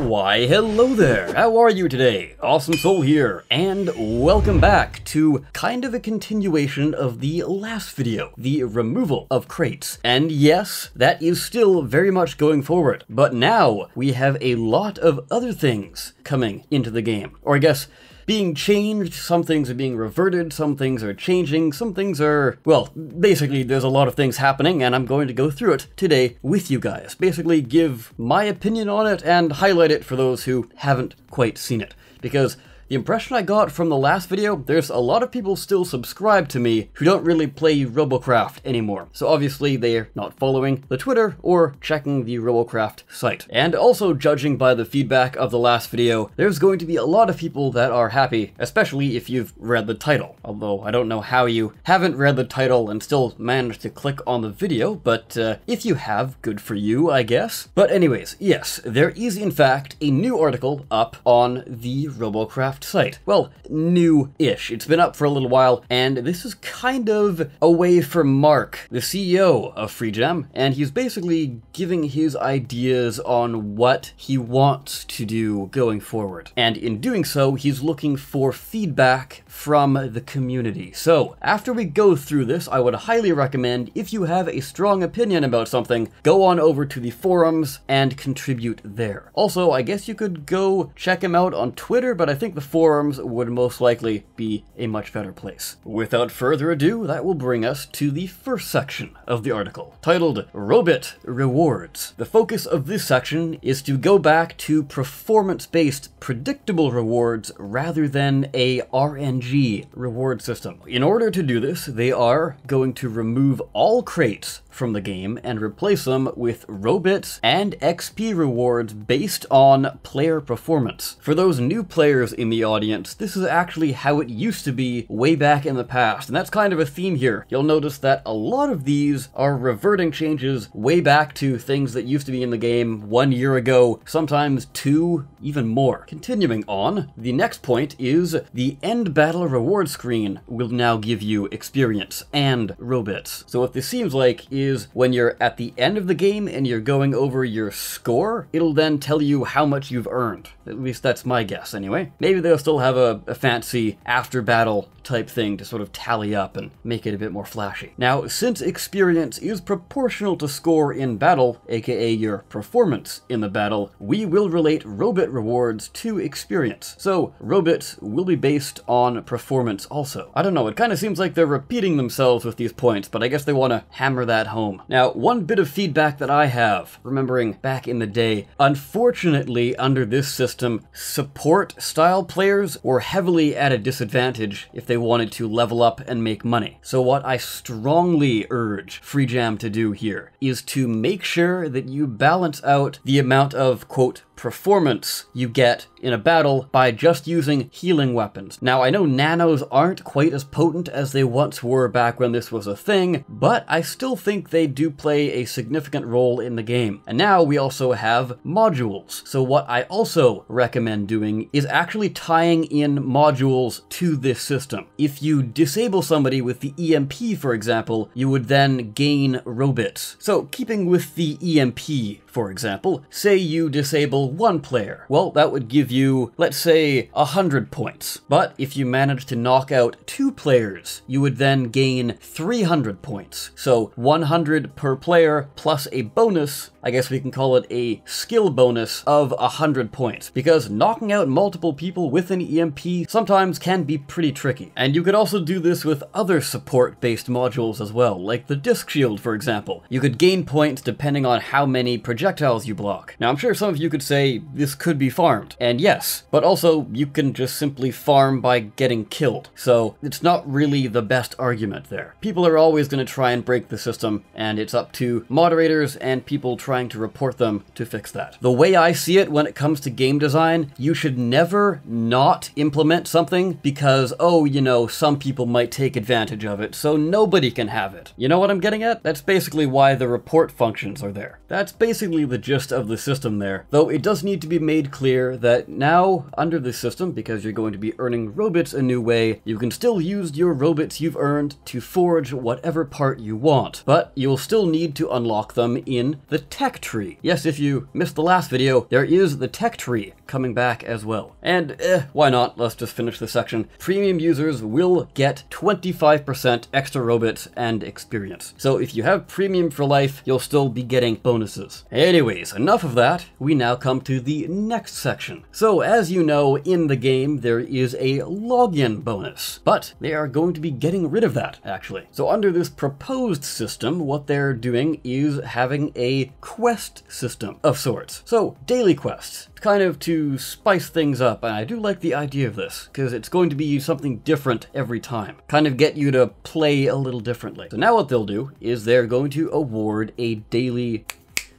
Why, hello there! How are you today? Awesome Soul here, and welcome back to kind of a continuation of the last video, the removal of crates. And yes, that is still very much going forward, but now we have a lot of other things coming into the game. Or I guess, being changed, some things are being reverted, some things are changing, some things are, well, basically there's a lot of things happening and I'm going to go through it today with you guys. Basically give my opinion on it and highlight it for those who haven't quite seen it. Because the impression I got from the last video, there's a lot of people still subscribed to me who don't really play Robocraft anymore. So obviously they're not following the Twitter or checking the Robocraft site. And also judging by the feedback of the last video, there's going to be a lot of people that are happy, especially if you've read the title. Although I don't know how you haven't read the title and still managed to click on the video, but if you have, good for you, I guess. But anyways, yes, there is in fact a new article up on the Robocraft site. Well, new-ish. It's been up for a little while, and this is kind of a way for Mark, the CEO of FreeGem, and he's basically giving his ideas on what he wants to do going forward. And in doing so, he's looking for feedback from the community. So, after we go through this, I would highly recommend, if you have a strong opinion about something, go on over to the forums and contribute there. Also, I guess you could go check him out on Twitter, but I think the forums would most likely be a much better place. Without further ado, that will bring us to the first section of the article, titled Robo Rewards. The focus of this section is to go back to performance-based predictable rewards rather than a RNG reward system. In order to do this, they are going to remove all crates from the game and replace them with Robits and XP rewards based on player performance. For those new players in the audience, this is actually how it used to be way back in the past, and that's kind of a theme here. You'll notice that a lot of these are reverting changes way back to things that used to be in the game 1 year ago, sometimes 2, even more. Continuing on, the next point is the end battle reward screen will now give you experience and Robits. So what this seems like is when you're at the end of the game and you're going over your score, it'll then tell you how much you've earned. At least that's my guess anyway. Maybe they'll still have a fancy after battle type thing to sort of tally up and make it a bit more flashy. Now, since experience is proportional to score in battle, aka your performance in the battle, we will relate Robit rewards to experience. So Robits will be based on performance also. I don't know, it kind of seems like they're repeating themselves with these points, but I guess they want to hammer that home. Now, one bit of feedback that I have, remembering back in the day, unfortunately under this system, support style players were heavily at a disadvantage if they wanted to level up and make money. So what I strongly urge FreeGem to do here is to make sure that you balance out the amount of, quote, performance you get in a battle by just using healing weapons. Now, I know nanos aren't quite as potent as they once were back when this was a thing, but I still think they do play a significant role in the game. And now we also have modules. So what I also recommend doing is actually tying in modules to this system. If you disable somebody with the EMP, for example, you would then gain Robits. So keeping with the EMP, for example, say you disable one player. Well, that would give you, let's say, 100 points. But if you manage to knock out 2 players, you would then gain 300 points. So 100 per player plus a bonus, I guess we can call it a skill bonus of 100 points. Because knocking out multiple people with an EMP sometimes can be pretty tricky. And you could also do this with other support-based modules as well, like the disc shield, for example. You could gain points depending on how many projectiles you block. Now, I'm sure some of you could say this could be farmed, and yes, but also you can just simply farm by getting killed. So it's not really the best argument there. People are always going to try and break the system, and it's up to moderators and people trying to report them to fix that. The way I see it when it comes to game design, you should never not implement something because, oh, you know, some people might take advantage of it, so nobody can have it. You know what I'm getting at? That's basically why the report functions are there. That's basically the gist of the system there, though it does need to be made clear that now, under this system, because you're going to be earning Robits a new way, you can still use your Robits you've earned to forge whatever part you want, but you'll still need to unlock them in the tech tree. Yes, if you missed the last video, there is the tech tree coming back as well. And why not? Let's just finish this section. Premium users will get 25% extra Robux and experience. So if you have premium for life, you'll still be getting bonuses. Anyways, enough of that. We now come to the next section. So as you know, in the game, there is a login bonus, but they are going to be getting rid of that, actually. So under this proposed system, what they're doing is having a quest system of sorts. So daily quests, kind of to spice things up, and I do like the idea of this, because it's going to be something different every time. Kind of get you to play a little differently. So now what they'll do is they're going to award a daily...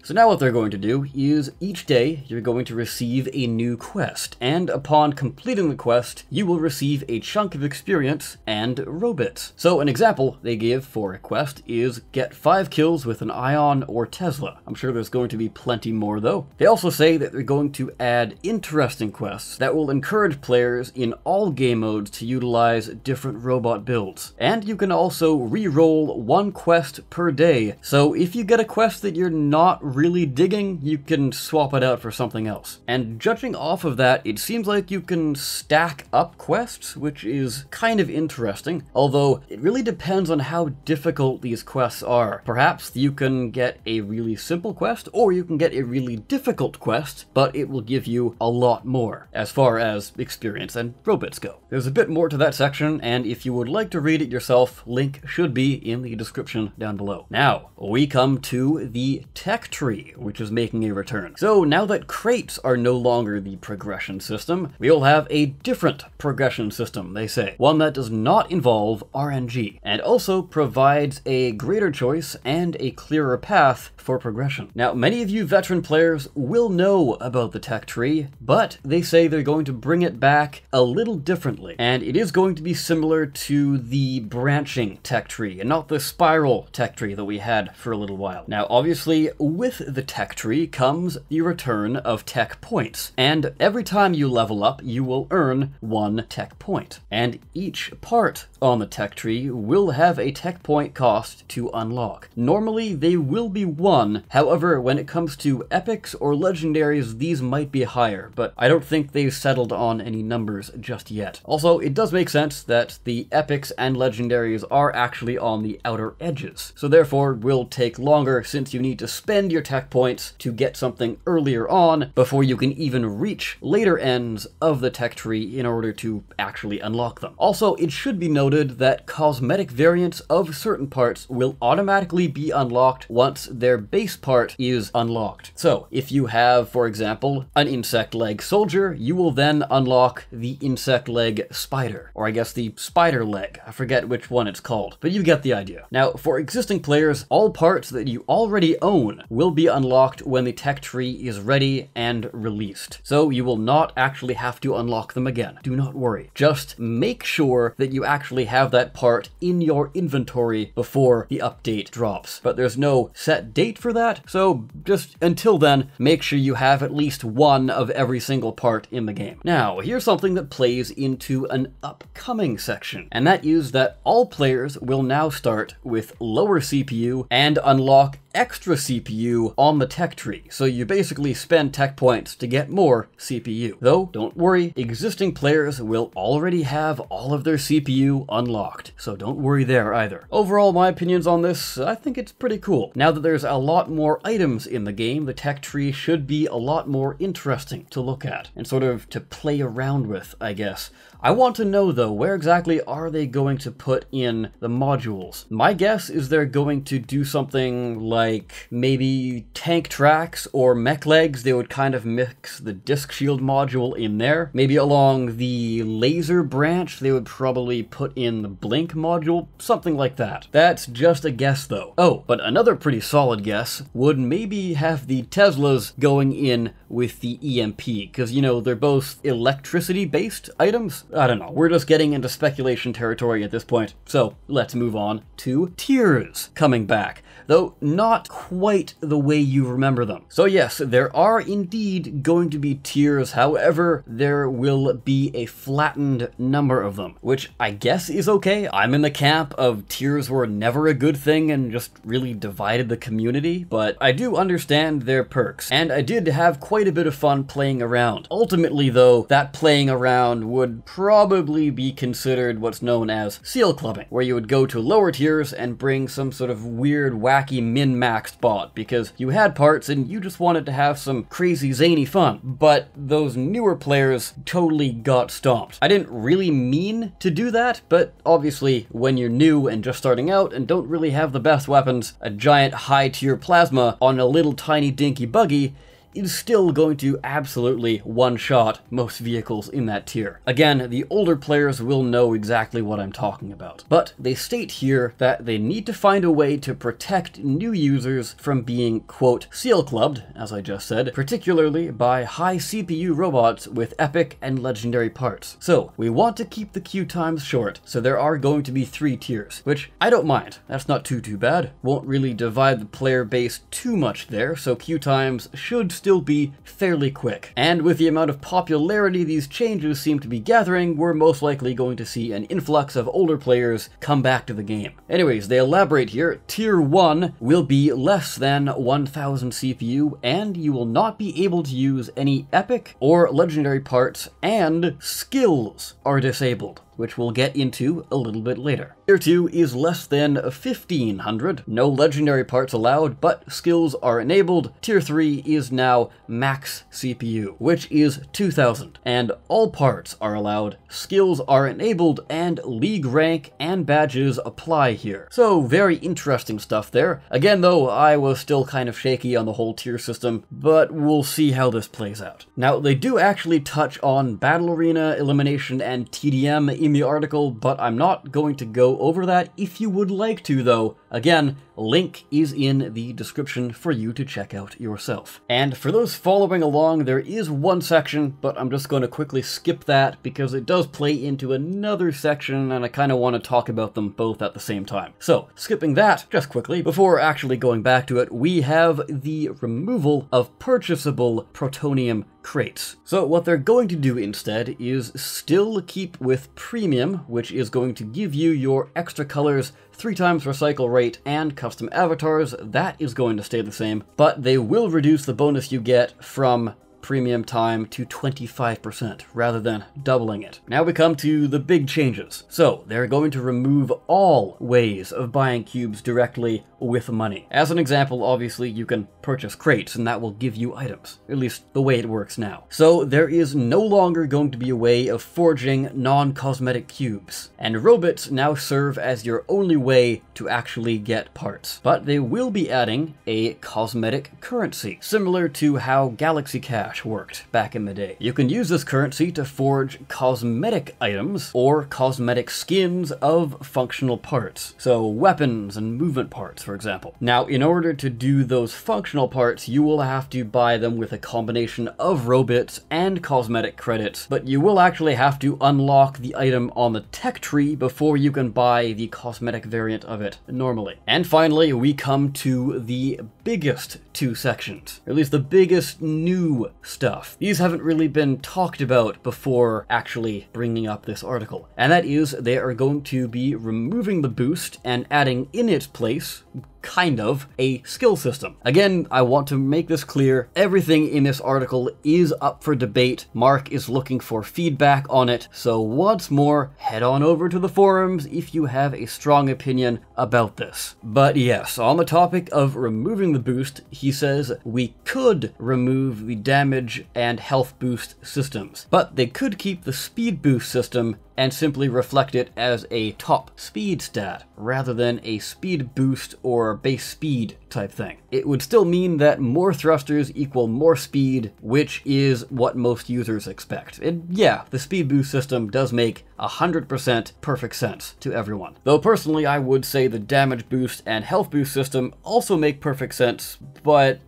So now what they're going to do is each day you're going to receive a new quest, and upon completing the quest, you will receive a chunk of experience and Robux. So an example they give for a quest is get 5 kills with an Ion or Tesla. I'm sure there's going to be plenty more though. They also say that they're going to add interesting quests that will encourage players in all game modes to utilize different robot builds. And you can also re-roll 1 quest per day. So if you get a quest that you're not really digging, you can swap it out for something else. And judging off of that, it seems like you can stack up quests, which is kind of interesting, although it really depends on how difficult these quests are. Perhaps you can get a really simple quest, or you can get a really difficult quest, but it will give you a lot more as far as experience and Robux go. There's a bit more to that section, and if you would like to read it yourself, link should be in the description down below. Now, we come to the tech tree, which is making a return. So now that crates are no longer the progression system, we'll have a different progression system, they say. One that does not involve RNG, and also provides a greater choice and a clearer path for progression. Now, many of you veteran players will know about the tech tree, but they say they're going to bring it back a little differently. And it is going to be similar to the branching tech tree, and not the spiral tech tree that we had for a little while. Now, obviously, with the tech tree comes the return of tech points, and every time you level up, you will earn 1 tech point. And each part on the tech tree will have a tech point cost to unlock. Normally, they will be 1, however, when it comes to epics or legendaries, these might be higher, but I don't think they've settled on any numbers just yet. Also, it does make sense that the epics and legendaries are actually on the outer edges, so therefore will take longer since you need to spend your tech points to get something earlier on before you can even reach later ends of the tech tree in order to actually unlock them. Also, it should be noted that cosmetic variants of certain parts will automatically be unlocked once their base part is unlocked. So if you have, for example, an insect leg soldier, you will then unlock the insect leg spider, or I guess the spider leg. I forget which one it's called, but you get the idea. Now, for existing players, all parts that you already own will be unlocked when the tech tree is ready and released. So you will not actually have to unlock them again. Do not worry. Just make sure that you actually have that part in your inventory before the update drops. But there's no set date for that, so just until then, make sure you have at least 1 of every single part in the game. Now, here's something that plays into an upcoming section, and that is that all players will now start with lower CPU and unlock extra CPU on the tech tree, so you basically spend tech points to get more CPU. Though, don't worry, existing players will already have all of their CPU unlocked, so don't worry there either. Overall, my opinions on this, I think it's pretty cool. Now that there's a lot more items in the game, the tech tree should be a lot more interesting to look at, and sort of to play around with, I guess. I want to know though, where exactly are they going to put in the modules? My guess is they're going to do something like maybe tank tracks or mech legs. They would kind of mix the disc shield module in there. Maybe along the laser branch, they would probably put in the blink module, something like that. That's just a guess though. Oh, but another pretty solid guess would maybe have the Teslas going in with the EMP, because, you know, they're both electricity-based items. I don't know, we're just getting into speculation territory at this point, so let's move on to tiers coming back. Though not not quite the way you remember them. So yes, there are indeed going to be tiers, however, there will be a flattened number of them, which I guess is okay. I'm in the camp of tiers were never a good thing and just really divided the community, but I do understand their perks, and I did have quite a bit of fun playing around. Ultimately though, that playing around would probably be considered what's known as seal clubbing, where you would go to lower tiers and bring some sort of weird, wacky, min-maxed bot, because you had parts and you just wanted to have some crazy, zany fun. But those newer players totally got stomped. I didn't really mean to do that, but obviously when you're new and just starting out and don't really have the best weapons, a giant high-tier plasma on a little tiny dinky buggy is still going to absolutely one-shot most vehicles in that tier. Again, the older players will know exactly what I'm talking about. But they state here that they need to find a way to protect new users from being, quote, seal clubbed, as I just said, particularly by high CPU robots with epic and legendary parts. So, we want to keep the queue times short, so there are going to be 3 tiers, which I don't mind. That's not too bad. Won't really divide the player base too much there, so queue times should still be fairly quick. And with the amount of popularity these changes seem to be gathering, we're most likely going to see an influx of older players come back to the game. Anyways, they elaborate here, Tier 1 will be less than 1000 CPU, and you will not be able to use any epic or legendary parts, and skills are disabled, which we'll get into a little bit later. Tier 2 is less than 1500, no legendary parts allowed, but skills are enabled. Tier 3 is now max CPU, which is 2000, and all parts are allowed, skills are enabled, and league rank and badges apply here. So very interesting stuff there. Again though, I was still kind of shaky on the whole tier system, but we'll see how this plays out. Now, they do actually touch on battle arena, elimination, and TDM in the article, but I'm not going to go over that. If you would like to though, again, link is in the description for you to check out yourself. And for those following along, there is one section, but I'm just going to quickly skip that because it does play into another section and I kind of want to talk about them both at the same time. So, skipping that just quickly, before actually going back to it, we have the removal of purchasable Prytaneum crates. So what they're going to do instead is still keep with premium, which is going to give you your extra colors, 3 times recycle rate, and custom avatars. That is going to stay the same, but they will reduce the bonus you get from premium time to 25% rather than doubling it. Now we come to the big changes. So they're going to remove all ways of buying cubes directly with money. As an example, obviously you can purchase crates and that will give you items, at least the way it works now. So there is no longer going to be a way of forging non-cosmetic cubes, and robots now serve as your only way to actually get parts. But they will be adding a cosmetic currency, similar to how Galaxy Cash worked back in the day. You can use this currency to forge cosmetic items or cosmetic skins of functional parts, so weapons and movement parts, for example. Now, in order to do those functional parts, you will have to buy them with a combination of robots and cosmetic credits, but you will actually have to unlock the item on the tech tree before you can buy the cosmetic variant of it normally. And finally, we come to the biggest 2 sections, or at least the biggest new stuff. These haven't really been talked about before actually bringing up this article, and that is they are going to be removing the boost and adding in its place kind of a skill system. Again, I want to make this clear, everything in this article is up for debate. Mark is looking for feedback on it, so once more, head on over to the forums if you have a strong opinion about this. But yes, on the topic of removing the boost, he says we could remove the damage and health boost systems, but they could keep the speed boost system and simply reflect it as a top speed stat, rather than a speed boost or base speed type thing. It would still mean that more thrusters equal more speed, which is what most users expect. And yeah, the speed boost system does make 100% perfect sense to everyone. Though personally, I would say the damage boost and health boost system also make perfect sense, but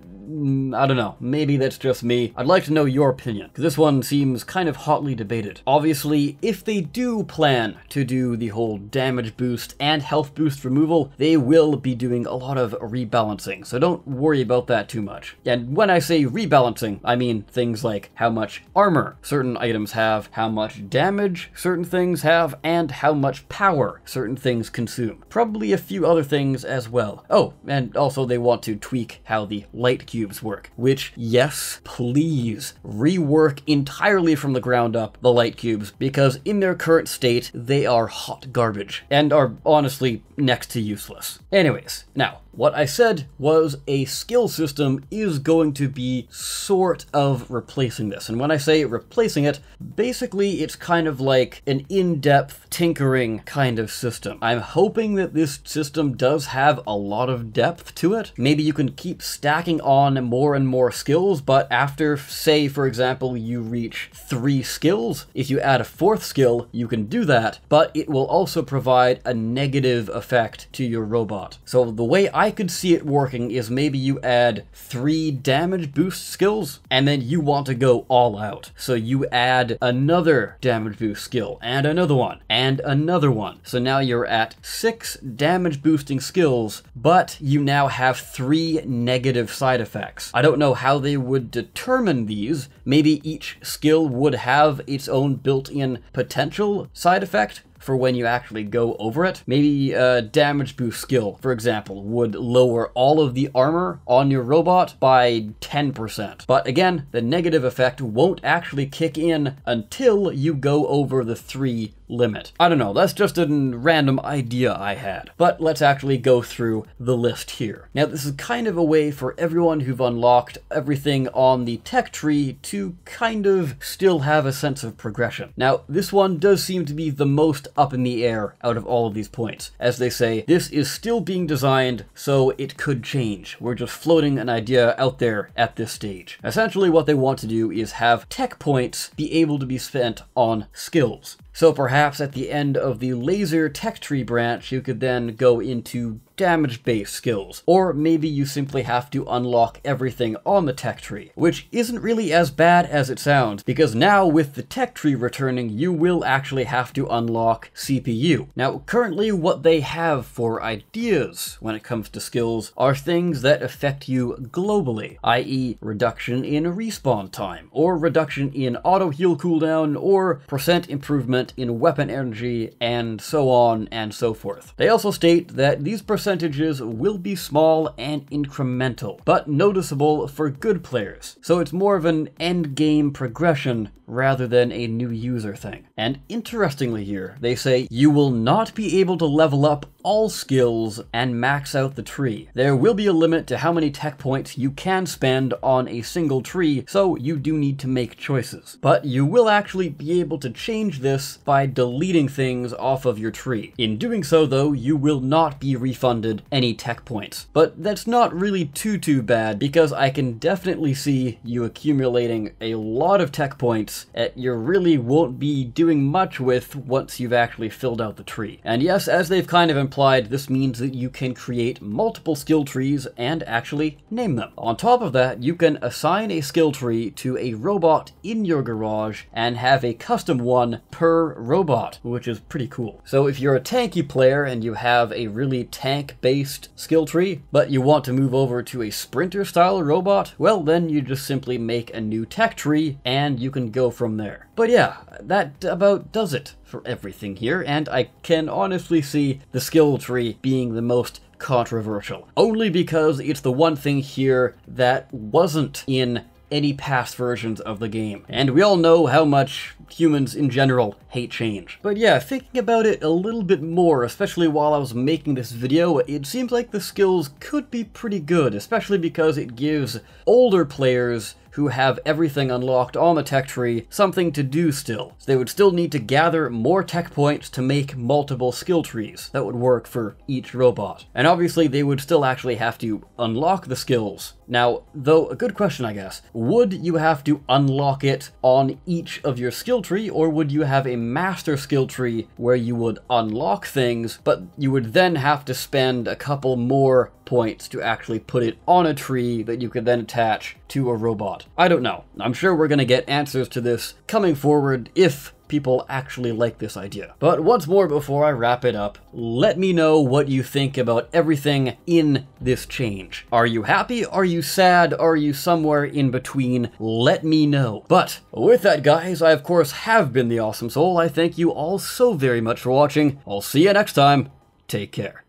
I don't know, maybe that's just me. I'd like to know your opinion, because this one seems kind of hotly debated. Obviously, if they do plan to do the whole damage boost and health boost removal, they will be doing a lot of rebalancing, so don't worry about that too much. And when I say rebalancing, I mean things like how much armor certain items have, how much damage certain things have, and how much power certain things consume. Probably a few other things as well. Oh, and also they want to tweak how the light cubes work, which, yes, please rework entirely from the ground up the light cubes, because in their current state, they are hot garbage and are honestly next to useless. Anyways, now, what I said was a skill system is going to be sort of replacing this. And when I say replacing it, basically it's kind of like an in-depth tinkering kind of system. I'm hoping that this system does have a lot of depth to it. Maybe you can keep stacking on more and more skills, but after, say, for example, you reach 3 skills, if you add a 4th skill, you can do that, but it will also provide a negative effect to your robot. So the way I could see it working is maybe you add 3 damage boost skills, and then you want to go all out. So you add another damage boost skill, and another one, and another one. So now you're at 6 damage boosting skills, but you now have 3 negative side effects. I don't know how they would determine these. Maybe each skill would have its own built-in potential side effect for when you actually go over it. Maybe a damage boost skill, for example, would lower all of the armor on your robot by 10%. But again, the negative effect won't actually kick in until you go over the 3 limit. I don't know, that's just a random idea I had. But let's actually go through the list here. Now, this is kind of a way for everyone who've unlocked everything on the tech tree to kind of still have a sense of progression. Now, this one does seem to be the most up in the air out of all of these points. As they say, this is still being designed, so it could change. We're just floating an idea out there at this stage. Essentially, what they want to do is have tech points be able to be spent on skills. So perhaps at the end of the laser tech tree branch, you could then go into damage-based skills. Or maybe you simply have to unlock everything on the tech tree, which isn't really as bad as it sounds, because now with the tech tree returning, you will actually have to unlock CPU. Now, currently what they have for ideas when it comes to skills are things that affect you globally, i.e. reduction in respawn time, or reduction in auto heal cooldown, or percent improvement in weapon energy, and so on and so forth. They also state that these percentages will be small and incremental, but noticeable for good players. So it's more of an end game progression rather than a new user thing. And interestingly here, they say you will not be able to level up all skills and max out the tree. There will be a limit to how many tech points you can spend on a single tree, so you do need to make choices. But you will actually be able to change this by deleting things off of your tree. In doing so though, you will not be refunded any tech points. But that's not really too bad, because I can definitely see you accumulating a lot of tech points that you really won't be doing much with once you've actually filled out the tree. And yes, as they've kind of implied, this means that you can create multiple skill trees and actually name them. On top of that, you can assign a skill tree to a robot in your garage and have a custom one per robot, which is pretty cool. So if you're a tanky player and you have a really tank-based skill tree, but you want to move over to a sprinter-style robot, well, then you just simply make a new tech tree and you can go from there. But yeah, that about does it for everything here, and I can honestly see the skill tree being the most controversial, only because it's the one thing here that wasn't in any past versions of the game. And we all know how much humans in general hate change. But yeah, thinking about it a little bit more, especially while I was making this video, it seems like the skills could be pretty good, especially because it gives older players who have everything unlocked on the tech tree something to do still. So they would still need to gather more tech points to make multiple skill trees that would work for each robot. And obviously they would still actually have to unlock the skills Now, though, a good question, I guess. Would you have to unlock it on each of your skill tree, or would you have a master skill tree where you would unlock things, but you would then have to spend a couple more points to actually put it on a tree that you could then attach to a robot? I don't know. I'm sure we're gonna get answers to this coming forward if people actually like this idea. But once more, before I wrap it up, let me know what you think about everything in this change. Are you happy? Are you sad? Are you somewhere in between? Let me know. But with that, guys, I of course have been the Awesome Soul. I thank you all so very much for watching. I'll see you next time. Take care.